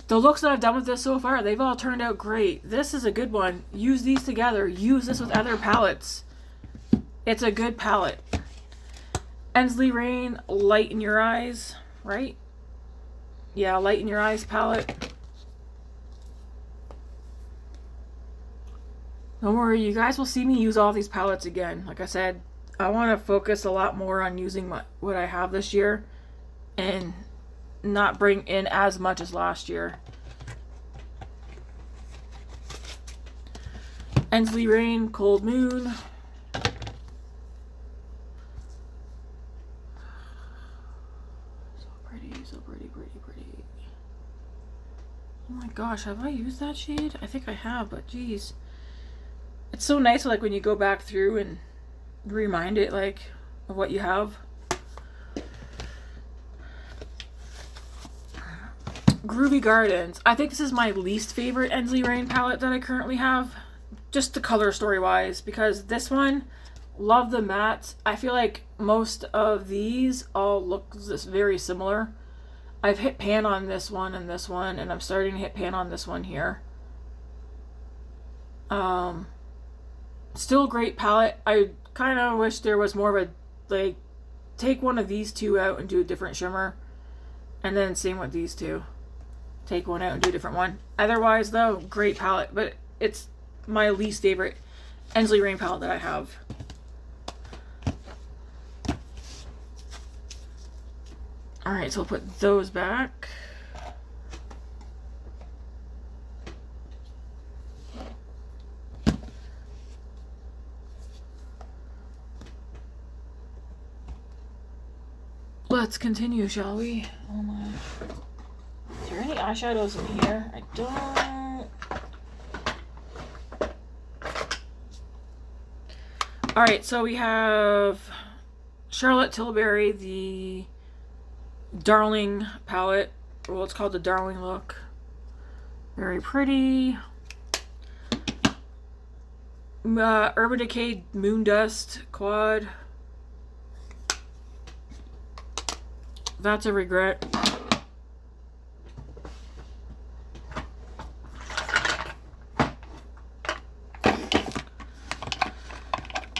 looks that I've done with this so far, they've all turned out great. This is a good one. Use these together. Use this with other palettes. It's a good palette. Endsley Rain, Light in Your Eyes, right? Yeah, Light in Your Eyes palette. Don't worry, you guys will see me use all these palettes again. Like I said, I want to focus a lot more on using what I have this year and not bring in as much as last year. Endsley Rain, Cold Moon. So pretty. Oh my gosh, have I used that shade? I think I have, but geez. It's so nice, like, when you go back through and remind it, like, of what you have. Groovy Gardens. I think this is my least favorite Endsley Rain palette that I currently have. Just the color story wise, because this one, love the mattes. I feel like most of these all look this very similar. I've hit pan on this one, and I'm starting to hit pan on this one here. Still a great palette. I kind of wish there was more of a, like, take one of these two out and do a different shimmer, and then same with these two. Take one out and do a different one. Otherwise, though, great palette, but it's my least favorite Endsley Rain palette that I have. Alright, so I'll put those back. Let's continue, shall we? Oh my. Is there any eyeshadows in here? I don't. Alright, so we have Charlotte Tilbury, the Darling palette. Well, it's called the Darling look. Very pretty. Urban Decay Moon Dust Quad. That's a regret.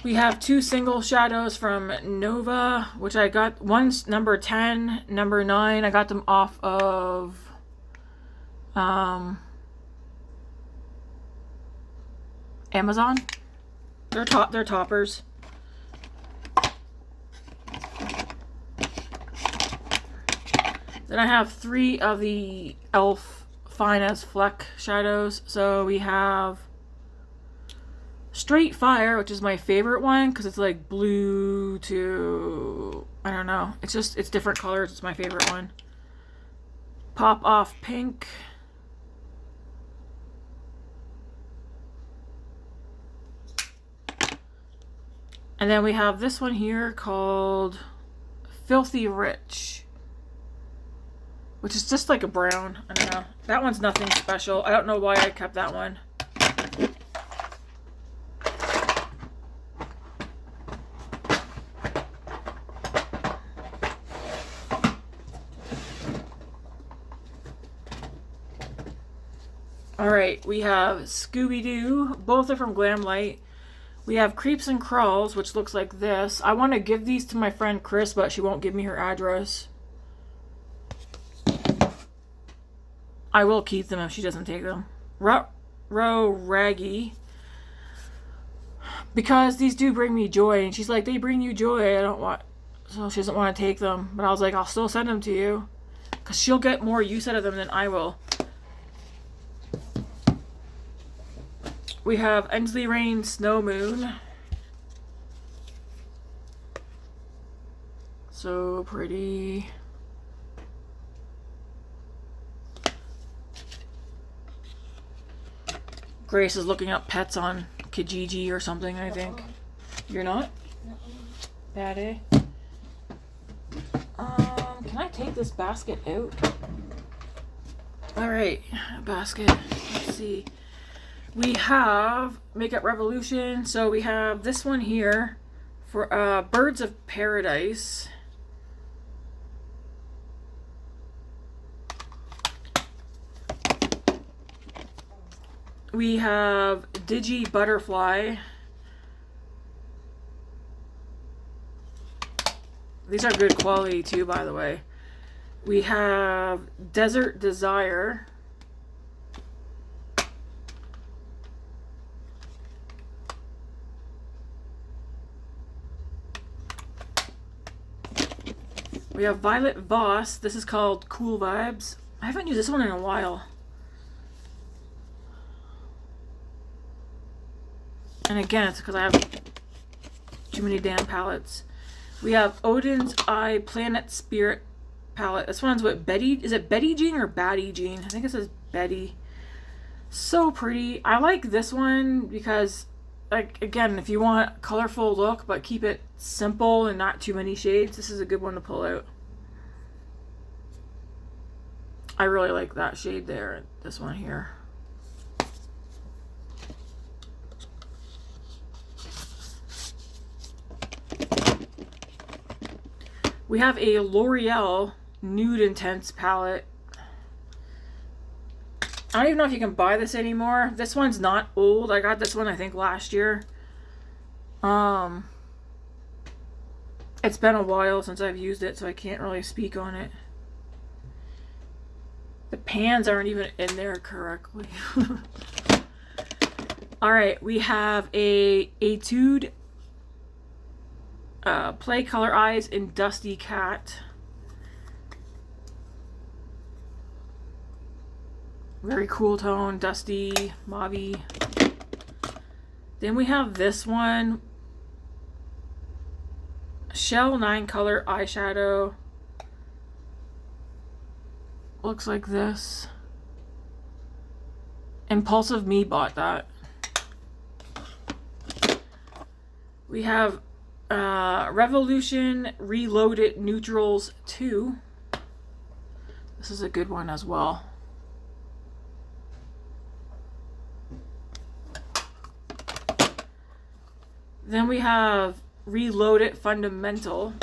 We have two single shadows from Nova, which I got. One's number 10, number 9. I got them off of Amazon. They're toppers. Then I have 3 of the e.l.f. Fine as Fleck shadows. So we have Straight Fire, which is my favorite one because it's like blue to, I don't know. It's different colors. It's my favorite one. Pop Off Pink. And then we have this one here called Filthy Rich, which is just like a brown. I don't know. That one's nothing special. I don't know why I kept that one. Alright, we have Scooby-Doo. Both are from Glamlight. We have Creeps and Crawls, which looks like this. I want to give these to my friend Chris, but she won't give me her address. I will keep them if she doesn't take them. Row Raggy. Because these do bring me joy. And she's like, they bring you joy. I don't want... So she doesn't want to take them. But I was like, I'll still send them to you. Because she'll get more use out of them than I will. We have Endsley Rain Snow Moon. So pretty. Grace is looking up pets on Kijiji or something, I think. You're not? Bad, eh? Can I take this basket out? Alright, basket. Let's see. We have Makeup Revolution. So we have this one here for Birds of Paradise. We have Digi Butterfly. These are good quality too, by the way. We have Desert Desire. We have Violet Voss. This is called Cool Vibes. I haven't used this one in a while. And again, it's because I have too many damn palettes. We have Odin's Eye Planet Spirit palette. This one's with Betty. Is it Betty Jean or Batty Jean? I think it says Betty. So pretty. I like this one because like, again, if you want a colorful look, but keep it simple and not too many shades, this is a good one to pull out. I really like that shade there, this one here. We have a L'Oreal Nude Intense palette. I don't even know if you can buy this anymore. This one's not old. I got this one, I think, last year. It's been a while since I've used it, so I can't really speak on it. The pans aren't even in there correctly. Alright, we have a Etude Play Color Eyes in Dusty Cat. Very cool tone, dusty, mauve-y. Then we have this one, Shell 9 Color Eyeshadow. Looks like this. Impulsive Me bought that. We have Revolution Reloaded Neutrals 2. This is a good one as well. Then we have Reloaded Fundamental.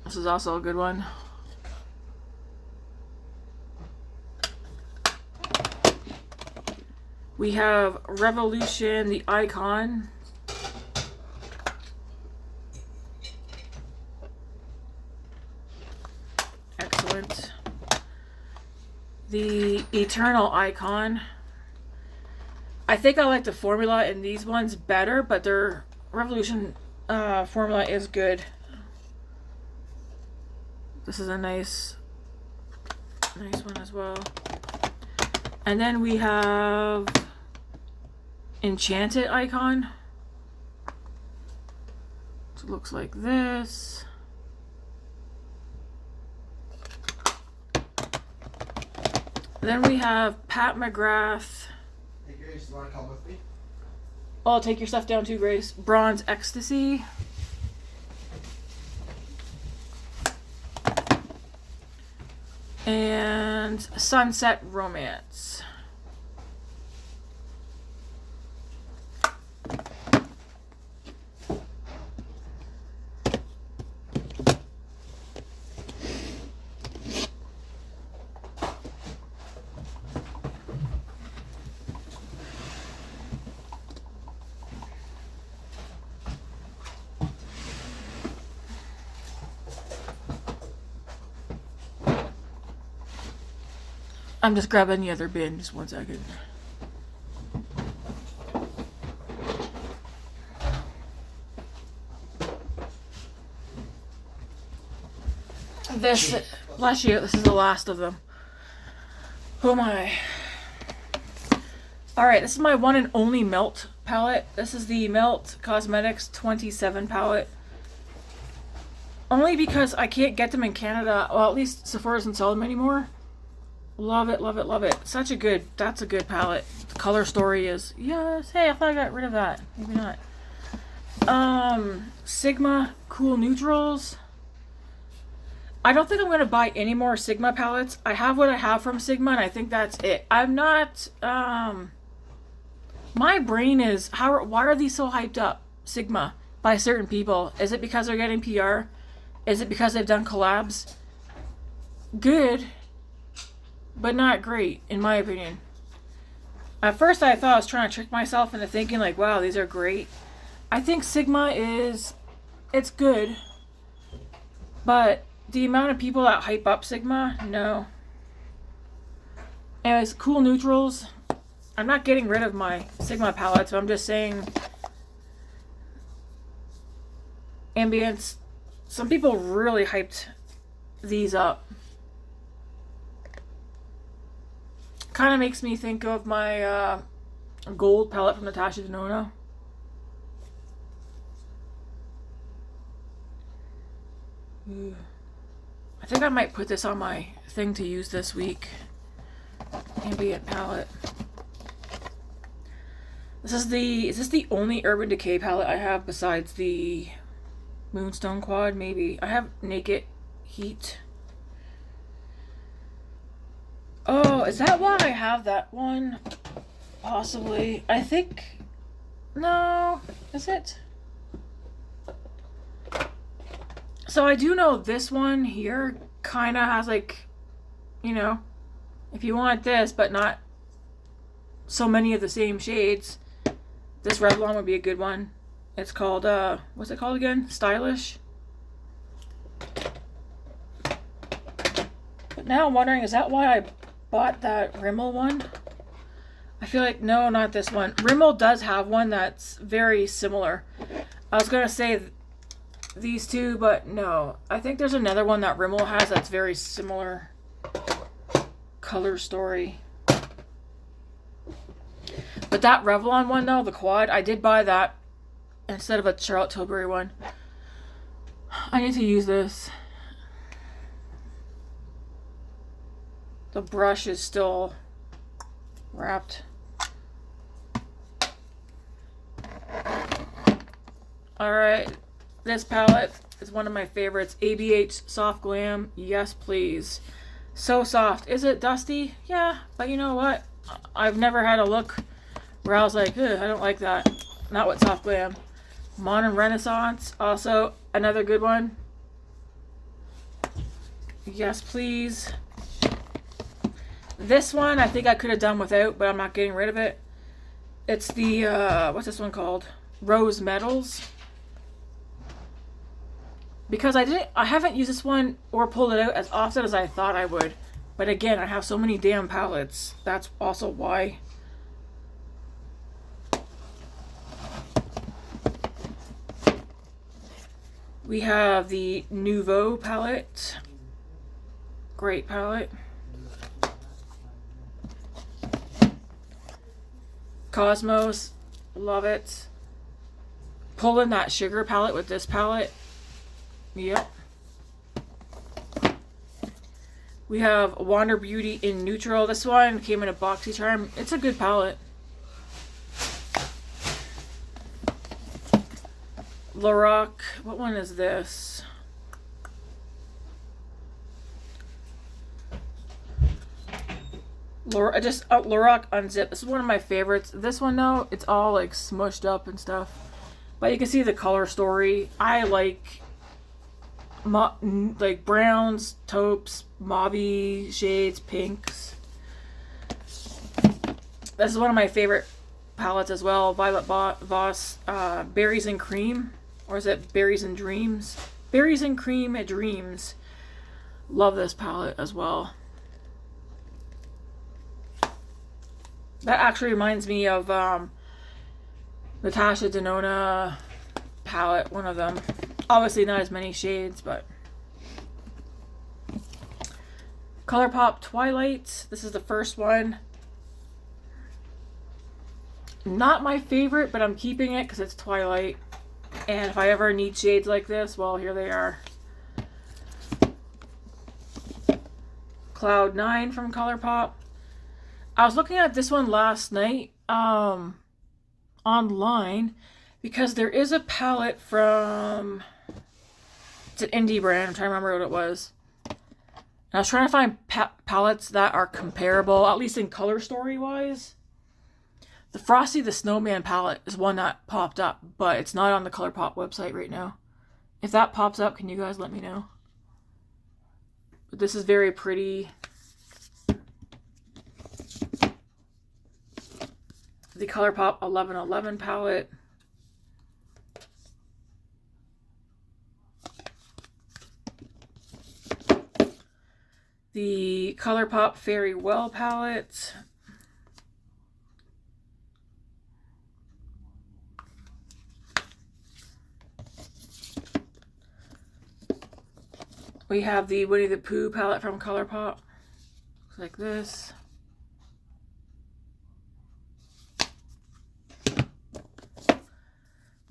This is also a good one. We have Revolution, the Icon. Excellent. The Eternal Icon. I think I like the formula in these ones better, but their Revolution formula is good. This is a nice one as well. And then we have Enchanted Icon. So it looks like this. Then we have Pat McGrath. Hey Grace, you want to come with me? I'll take your stuff down too, Grace. Bronze Ecstasy. And Sunset Romance. I'm just grabbing the other bin, just 1 second. This, bless you, this is the last of them. Oh my. Alright, this is my one and only Melt palette. This is the Melt Cosmetics 27 palette. Only because I can't get them in Canada. Well, at least Sephora doesn't sell them anymore. Love it, love it, love it. Such a good, that's a good palette. The color story is, yes. Hey, I thought I got rid of that. Maybe not. Sigma Cool Neutrals. I don't think I'm going to buy any more Sigma palettes. I have what I have from Sigma, and I think that's it. I'm not, my brain is, why are these so hyped up, Sigma, by certain people? Is it because they're getting PR? Is it because they've done collabs? Good. But not great, in my opinion. At first I thought I was trying to trick myself into thinking like, wow, these are great. I think Sigma is, it's good. But the amount of people that hype up Sigma, no. Anyways, Cool Neutrals. I'm not getting rid of my Sigma palettes, but I'm just saying ambience. Some people really hyped these up. Kind of makes me think of my gold palette from Natasha Denona. I think I might put this on my thing to use this week. Ambient palette. Is this the only Urban Decay palette I have besides the Moonstone Quad? Maybe. I have Naked Heat. Oh, is that why I have that one? Possibly. I think... No. Is it? So I do know this one here kind of has like, you know, if you want this, but not so many of the same shades, this Revlon would be a good one. It's called, what's it called again? Stylish. But now I'm wondering, is that why I bought that Rimmel one? I feel like, no, not this one. Rimmel does have one that's very similar. I was going to say these two, but no. I think there's another one that Rimmel has that's very similar color story. But that Revlon one, though, the quad, I did buy that instead of a Charlotte Tilbury one. I need to use this. The brush is still wrapped. Alright, this palette is one of my favorites. ABH Soft Glam. Yes, please. So soft. Is it dusty? Yeah, but you know what? I've never had a look where I was like, ugh, I don't like that. Not with Soft Glam. Modern Renaissance. Also, another good one. Yes, please. This one, I think I could have done without, but I'm not getting rid of it. It's the, what's this one called? Rose Metals. Because I haven't used this one or pulled it out as often as I thought I would. But again, I have so many damn palettes. That's also why. We have the Nouveau palette. Great palette. Cosmos. Love it. Pulling that sugar palette with this palette. Yep. We have Huda Beauty in neutral. This one came in a boxy charm. It's a good palette. Lorac. What one is this? Lorac Unzip. This is one of my favorites. This one though, it's all like smushed up and stuff. But you can see the color story. I like browns, taupes, mauvey shades, pinks. This is one of my favorite palettes as well. Violet Voss, Berries and Cream. Or is it Berries and Dreams? Berries and Cream Dreams. Love this palette as well. That actually reminds me of Natasha Denona palette, one of them. Obviously not as many shades, but ColourPop Twilight. This is the first one. Not my favorite, but I'm keeping it because it's Twilight. And if I ever need shades like this, well, here they are. Cloud 9 from ColourPop. I was looking at this one last night online because there is a palette from... It's an indie brand. I'm trying to remember what it was. And I was trying to find palettes that are comparable, at least in color story wise. The Frosty the Snowman palette is one that popped up, but it's not on the ColourPop website right now. If that pops up, can you guys let me know? But this is very pretty. The ColourPop 1111 palette. The ColourPop Fairy Well palette. We have the Winnie the Pooh palette from ColourPop. Looks like this.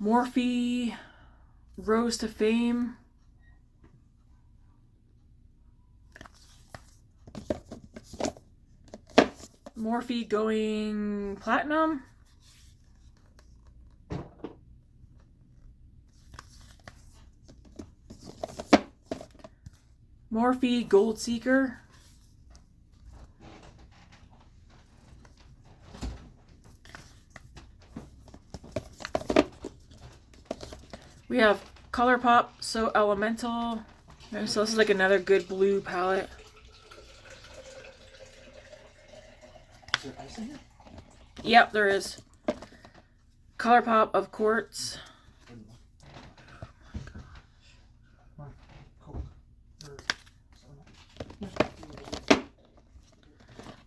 Morphe Rose to Fame. Morphe Going Platinum. Morphe Gold Seeker. We have ColourPop So Elemental. So this is like another good blue palette. Is there ice in here? Yep, there is. ColourPop of Quartz.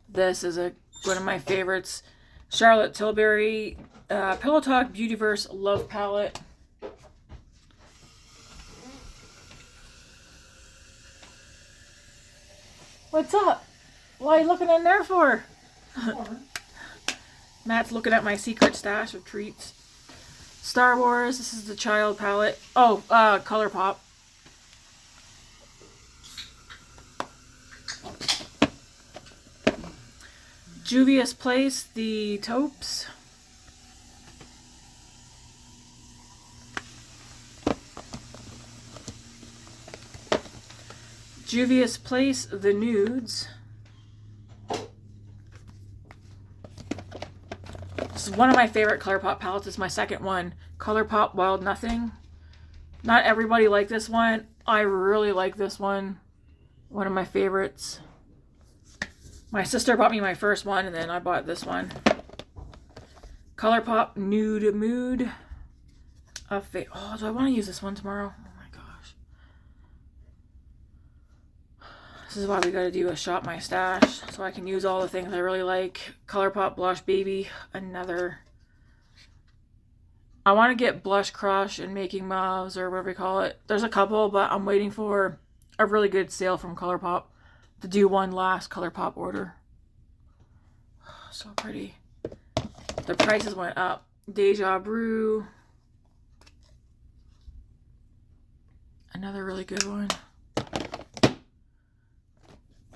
This is one of my favorites. Charlotte Tilbury Pillow Talk Beautyverse Love Palette. What's up? What are you looking in there for? Matt's looking at my secret stash of treats. Star Wars. This is the child palette. Oh, ColourPop. Juvia's Place, the taupes. Juvia's Place, the nudes. This is one of my favorite ColourPop palettes. It's my second one. ColourPop Wild Nothing. Not everybody liked this one. I really like this one. One of my favorites. My sister bought me my first one, and then I bought this one. ColourPop Nude Mood. Oh, do I want to use this one tomorrow? Oh my gosh. This is why we gotta do a shop my stash, so I can use all the things I really like. ColourPop Blush Baby. Another. I want to get Blush Crush and Making Mauves, or whatever you call it. There's a couple, but I'm waiting for a really good sale from ColourPop to do one last ColourPop order. So pretty. The prices went up. Deja Brew. Another really good one.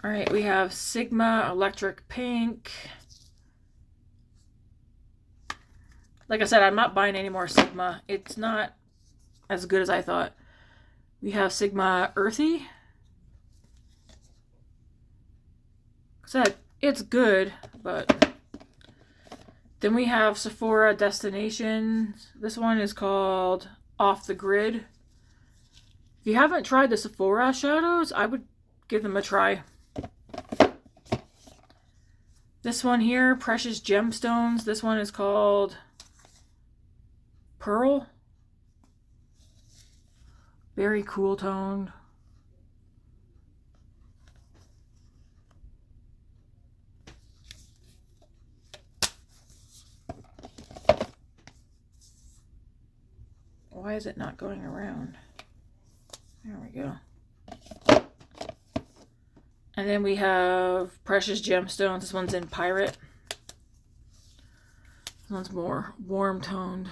Alright, we have Sigma Electric Pink. Like I said, I'm not buying any more Sigma. It's not as good as I thought. We have Sigma Earthy. Said it's good, but then we have Sephora Destination. This one is called Off the Grid. If you haven't tried the Sephora shadows, I would give them a try. This one here, Precious Gemstones. This one is called Pearl. Very cool toned. Why is it not going around? There we go. And then we have Precious Gemstones. This one's in Pirate. This one's more warm toned.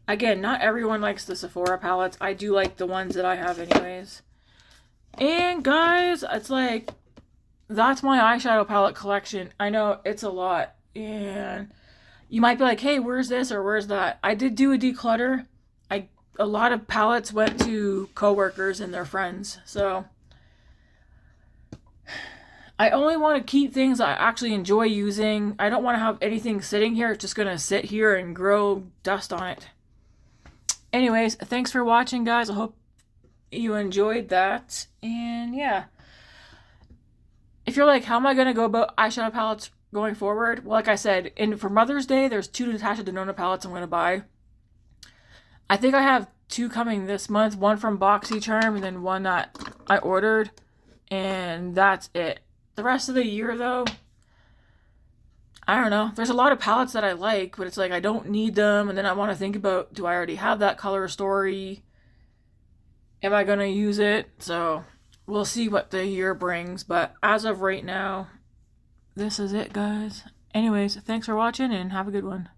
Again, not everyone likes the Sephora palettes. I do like the ones that I have anyways. And guys, it's like, that's my eyeshadow palette collection. I know it's a lot, and you might be like, hey, where's this or where's that? I did do a declutter. A lot of palettes went to coworkers and their friends, so I only want to keep things I actually enjoy using. I don't want to have anything sitting here. It's just going to sit here and grow dust on it. Anyways, thanks for watching, guys. I hope you enjoyed that, and yeah. If you're like, how am I going to go about eyeshadow palettes going forward? Well, like I said, for Mother's Day, there's 2 Natasha Denona palettes I'm going to buy. I think I have 2 coming this month. One from BoxyCharm, and then one that I ordered. And that's it. The rest of the year, though, I don't know. There's a lot of palettes that I like, but it's like I don't need them. And then I want to think about, do I already have that color story? Am I going to use it? So we'll see what the year brings, but as of right now, this is it, guys. Anyways, thanks for watching and have a good one.